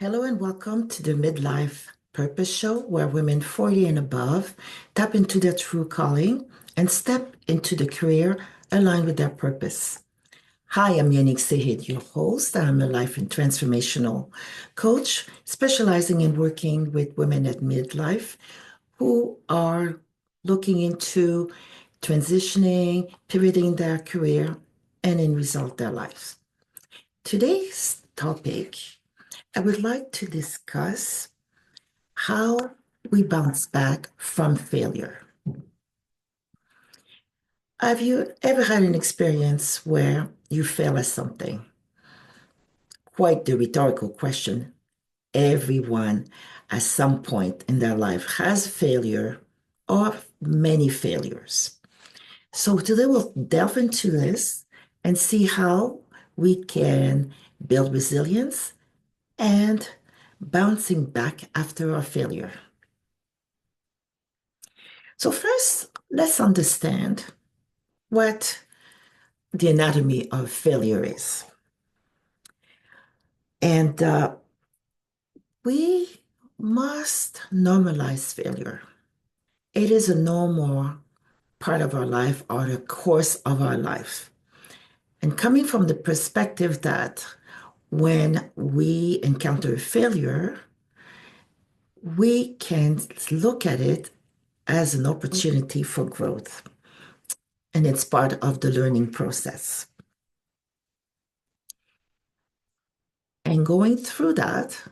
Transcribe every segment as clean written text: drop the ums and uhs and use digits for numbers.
Hello and welcome to the Midlife Purpose Show, where women 40 and above tap into their true calling and step into the career aligned with their purpose. Hi, I'm Yannick Sehid, your host. I'm a life and transformational coach specializing in working with women at midlife who are looking into transitioning, pivoting their career, and in result, their lives. Today's topic I would like to discuss how we bounce back from failure. Have you ever had an experience where you fail at something? Quite the rhetorical question. Everyone at some point in their life has failure or many failures. So today we'll delve into this and see how we can build resilience and bouncing back after a failure. So first, let's understand what the anatomy of failure is. And we must normalize failure. It is a normal part of our life or the course of our life. And coming from the perspective that when we encounter failure, we can look at it as an opportunity for growth. And it's part of the learning process. And going through that,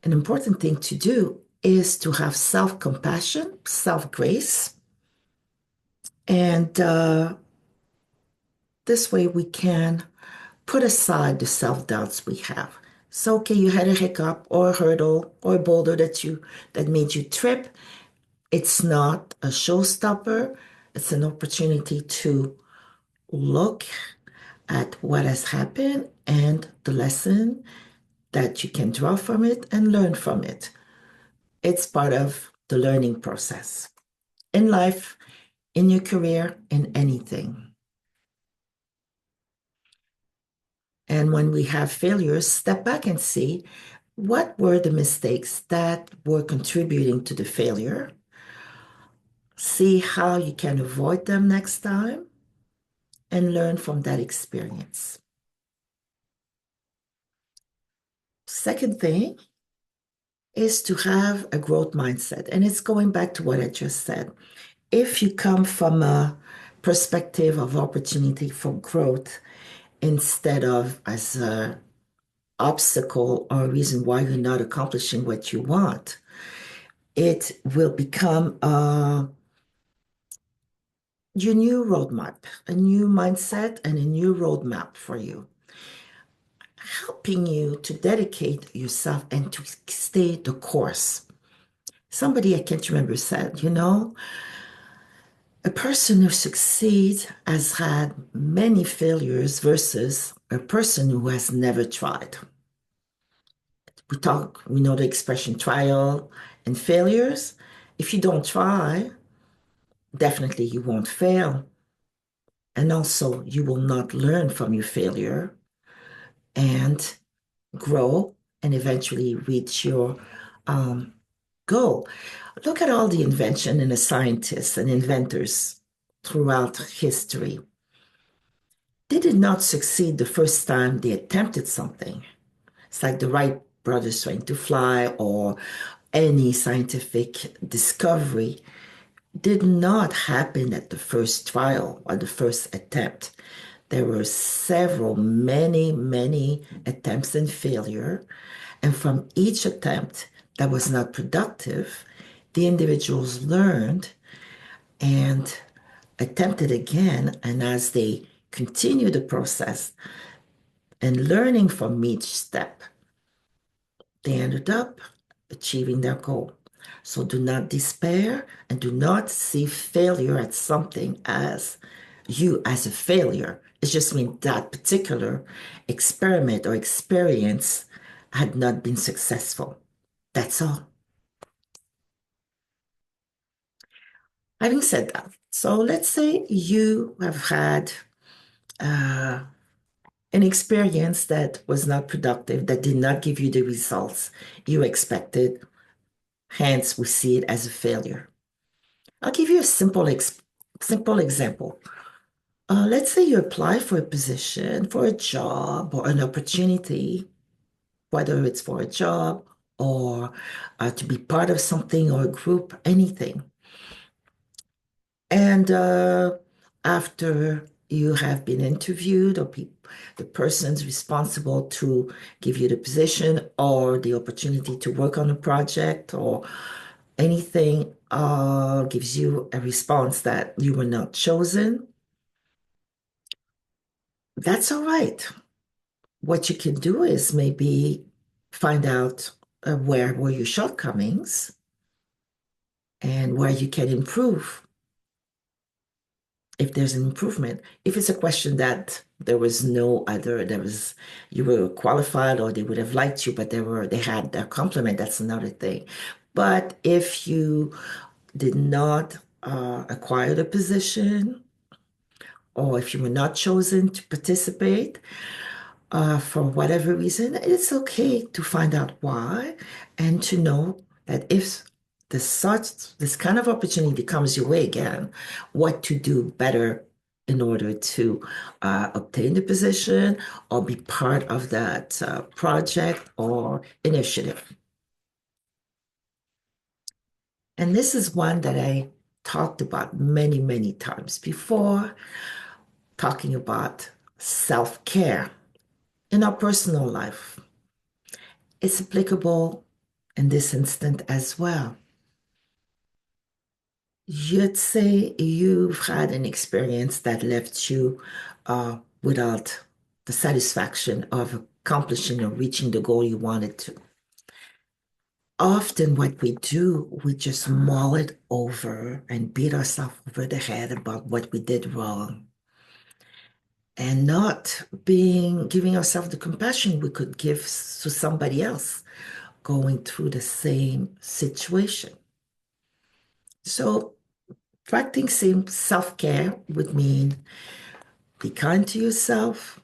an important thing to do is to have self-compassion, self-grace, and this way we can put aside the self-doubts we have. So, okay, you had a hiccup or a hurdle or a boulder that made you trip. It's not a showstopper. It's an opportunity to look at what has happened and the lesson that you can draw from it and learn from it. It's part of the learning process in life, in your career, in anything. And when we have failures, step back and see what were the mistakes that were contributing to the failure. See how you can avoid them next time and learn from that experience. Second thing is to have a growth mindset. And it's going back to what I just said. If you come from a perspective of opportunity for growth instead of as an obstacle or a reason why you're not accomplishing what you want, it will become your new roadmap, a new mindset and a new roadmap for you, helping you to dedicate yourself and to stay the course. Somebody, I can't remember, said, a person who succeeds has had many failures versus a person who has never tried. We know the expression trial and failures. If you don't try, definitely you won't fail. And also, you will not learn from your failure and grow and eventually reach your goal. Look at all the invention and the scientists and inventors throughout history. They did not succeed the first time they attempted something. It's like the Wright brothers trying to fly or any scientific discovery did not happen at the first trial or the first attempt. There were many attempts and failure. And from each attempt that was not productive, the individuals learned and attempted again. And as they continued the process and learning from each step, they ended up achieving their goal. So do not despair and do not see failure as something as you as a failure. It just means that particular experiment or experience had not been successful. That's all. Having said that, so let's say you have had uh, An experience that was not productive, that did not give you the results you expected. Hence, we see it as a failure. I'll give you a simple example. Let's say you apply for a position, for a job, or an opportunity, whether it's for a job or to be part of something or a group, anything. And after you have been interviewed, or the person's responsible to give you the position or the opportunity to work on a project or anything, gives you a response that you were not chosen, that's all right. What you can do is maybe find out where were your shortcomings and where you can improve if there's an improvement. If it's a question that there was no other, you were qualified or they would have liked you, but they had a compliment, that's another thing. But if you did not acquire the position, or if you were not chosen to participate, for whatever reason, it's okay to find out why and to know that if this kind of opportunity comes your way again, what to do better in order to obtain the position or be part of that project or initiative. And this is one that I talked about many, many times before, talking about self-care in our personal life. It's applicable in this instant as well. You'd say you've had an experience that left you without the satisfaction of accomplishing or reaching the goal you wanted to. Often, what we do, we just mull it over and beat ourselves over the head about what we did wrong and not giving ourselves the compassion we could give to somebody else going through the same situation. So practicing self-care would mean be kind to yourself,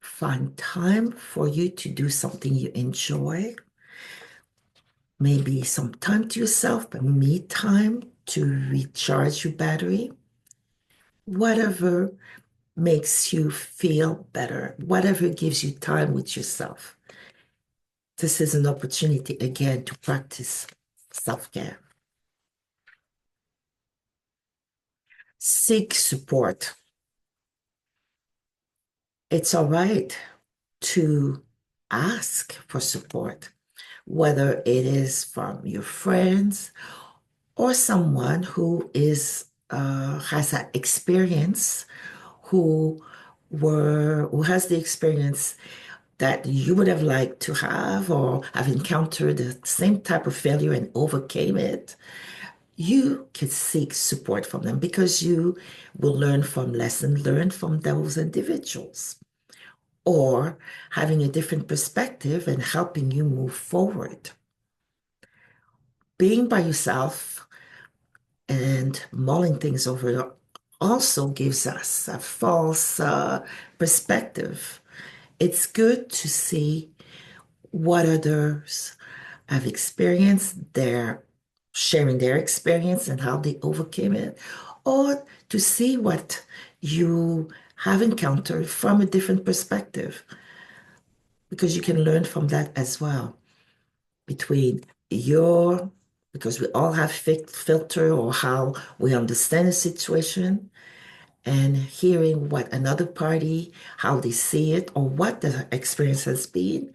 find time for you to do something you enjoy, maybe some time to yourself, but me time to recharge your battery, whatever makes you feel better, whatever gives you time with yourself. This is an opportunity again to practice self-care. Seek support. It's all right to ask for support, whether it is from your friends or someone who has that experience, who has the experience that you would have liked to have or have encountered the same type of failure and overcame it. You can seek support from them because you will learn from lessons learned from those individuals or having a different perspective and helping you move forward. Being by yourself and mulling things over also gives us a false perspective. It's good to see what others have experienced, their sharing their experience and how they overcame it, or to see what you have encountered from a different perspective, because you can learn from that as well. Between your, because we all have filter or how we understand a situation, and hearing what another party, how they see it, or what the experience has been,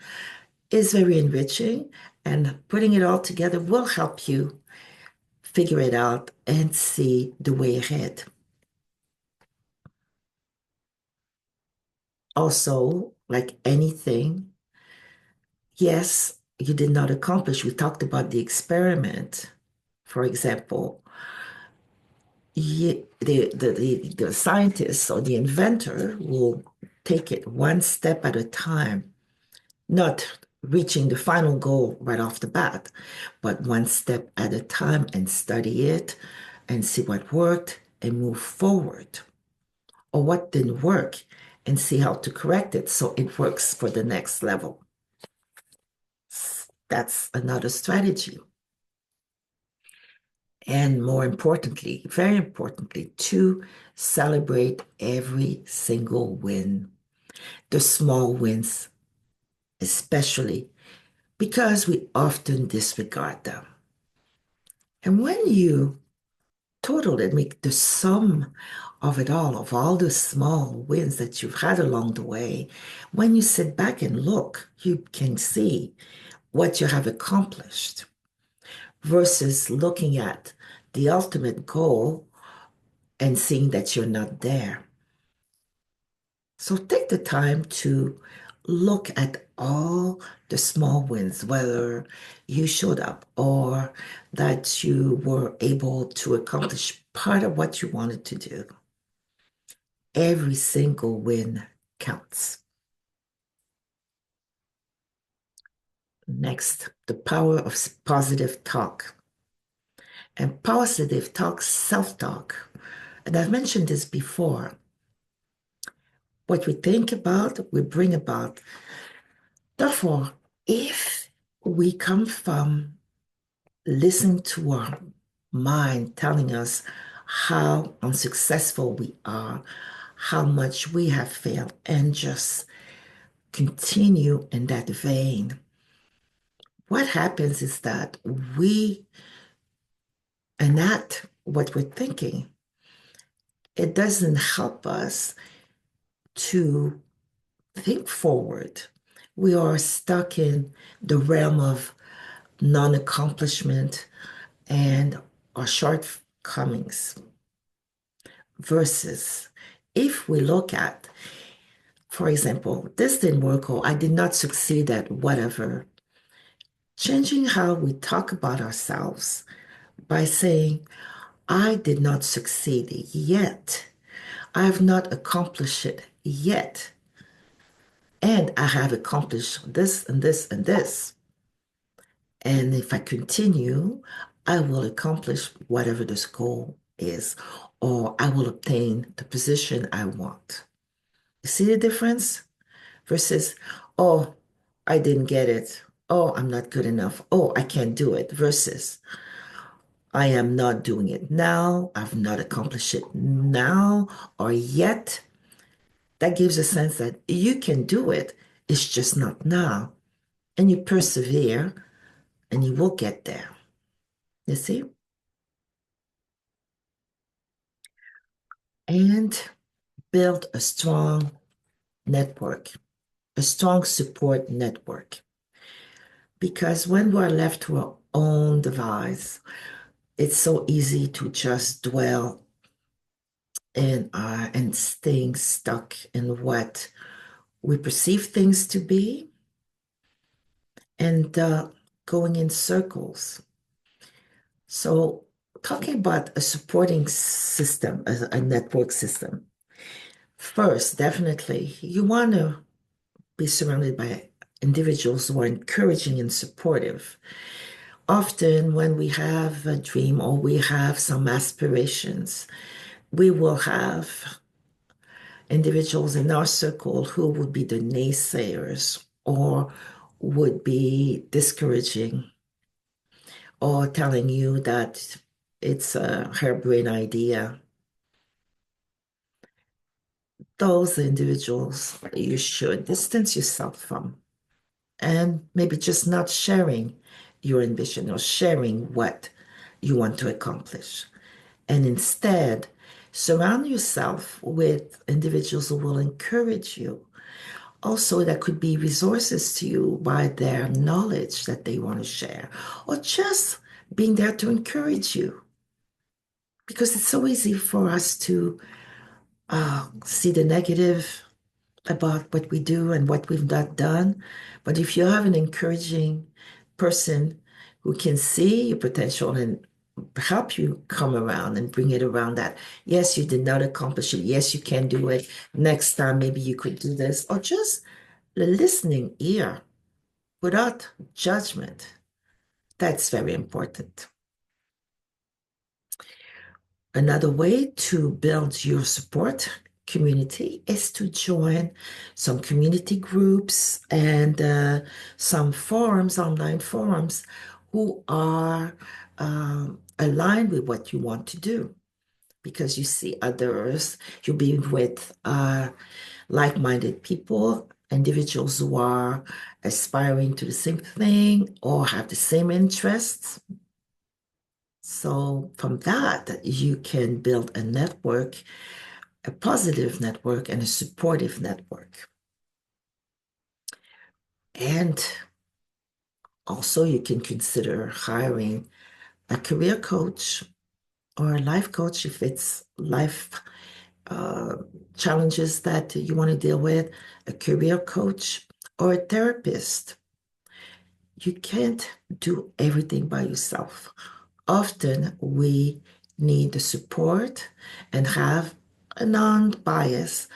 is very enriching. And putting it all together will help you figure it out and see the way ahead. Also, like anything, yes, you did not accomplish. We talked about the experiment, for example. The scientist or the inventor will take it one step at a time, not reaching the final goal right off the bat, but one step at a time and study it and see what worked and move forward or what didn't work and see how to correct it so it works for the next level. That's another strategy. And more importantly, very importantly, to celebrate every single win, the small wins, especially because we often disregard them. And when you total it, make the sum of it all, of all the small wins that you've had along the way, when you sit back and look, you can see what you have accomplished versus looking at the ultimate goal and seeing that you're not there. So take the time to look at all the small wins, whether you showed up or that you were able to accomplish part of what you wanted to do. Every single win counts. Next, the power of positive talk. And positive talk, self-talk. And I've mentioned this before. What we think about, we bring about. Therefore, if we come from listening to our mind telling us how unsuccessful we are, how much we have failed, and just continue in that vein, what happens is that we enact what we're thinking. It doesn't help us to think forward. We are stuck in the realm of non accomplishment and our shortcomings. Versus if we look at, for example, this didn't work or I did not succeed at whatever, changing how we talk about ourselves by saying, I did not succeed yet. I have not accomplished it yet. And I have accomplished this and this and this. And if I continue, I will accomplish whatever this goal is, or I will obtain the position I want. You see the difference? Versus, oh, I didn't get it. Oh, I'm not good enough. Oh, I can't do it. Versus, I am not doing it now. I've not accomplished it now or yet. That gives a sense that you can do it. It's just not now. And you persevere and you will get there. You see? And build a strong network, a strong support network. Because when we're left to our own device, it's so easy to just dwell in and staying stuck in what we perceive things to be and going in circles. So, talking about a supporting system, a network system, first, definitely, you want to be surrounded by individuals who are encouraging and supportive. Often, when we have a dream or we have some aspirations, we will have individuals in our circle who would be the naysayers or would be discouraging or telling you that it's a harebrained idea. Those individuals you should distance yourself from and maybe just not sharing your ambition or sharing what you want to accomplish. And instead, surround yourself with individuals who will encourage you. Also, that could be resources to you by their knowledge that they want to share, or just being there to encourage you. Because it's so easy for us to see the negative about what we do and what we've not done. But if you have an encouraging person who can see your potential and help you come around and bring it around that, yes, you did not accomplish it. Yes, you can do it. Next time, maybe you could do this. Or just the listening ear without judgment. That's very important. Another way to build your support community is to join some community groups and some forums, online forums, who are aligned with what you want to do. Because you see others, you'll be with like-minded people, individuals who are aspiring to the same thing or have the same interests. So from that, you can build a network, a positive network and a supportive network. And also you can consider hiring a career coach or a life coach if it's life uh, challenges that you want to deal with, a career coach or a therapist. You can't do everything by yourself. Often we need the support and have a non-bias,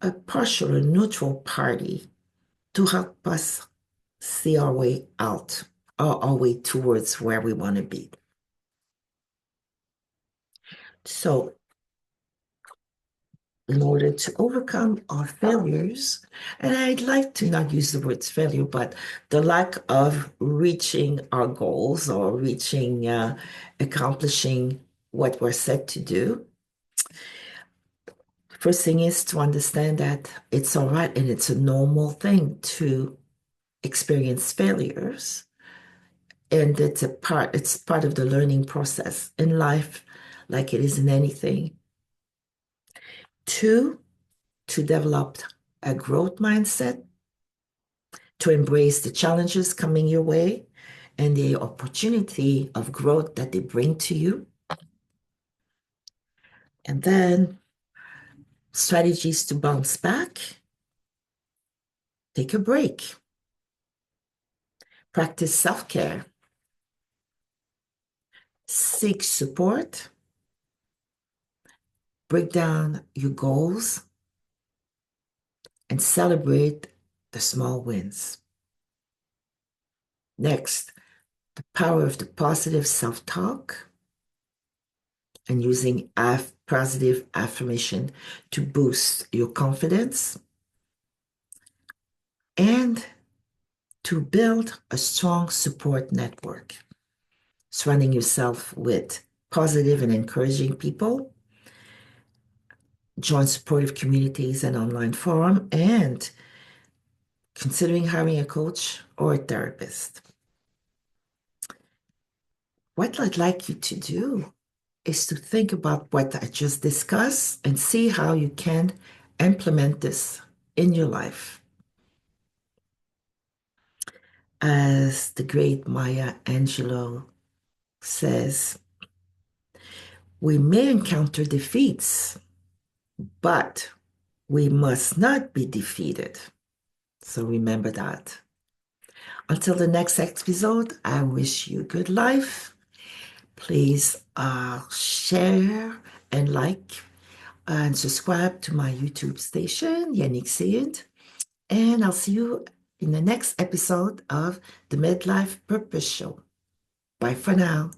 a partial or neutral party to help us see our way out or our way towards where we want to be. So, in order to overcome our failures, and I'd like to not use the words failure, but the lack of reaching our goals or accomplishing what we're set to do, first thing is to understand that it's all right and it's a normal thing to experience failures. And it's part of the learning process in life, like it is in anything. Two, to develop a growth mindset, to embrace the challenges coming your way and the opportunity of growth that they bring to you. And then strategies to bounce back, take a break, practice self-care, seek support, break down your goals, and celebrate the small wins. Next, the power of the positive self-talk and using positive affirmation to boost your confidence and to build a strong support network, surrounding yourself with positive and encouraging people, join supportive communities and online forum, and considering hiring a coach or a therapist. What I'd like you to do is to think about what I just discussed and see how you can implement this in your life. As the great Maya Angelou says, we may encounter defeats, but we must not be defeated. So remember that. Until the next episode, I wish you good life. Please share and like and subscribe to my YouTube station, Yannick Seid. And I'll see you in the next episode of the Midlife Purpose Show. Bye for now.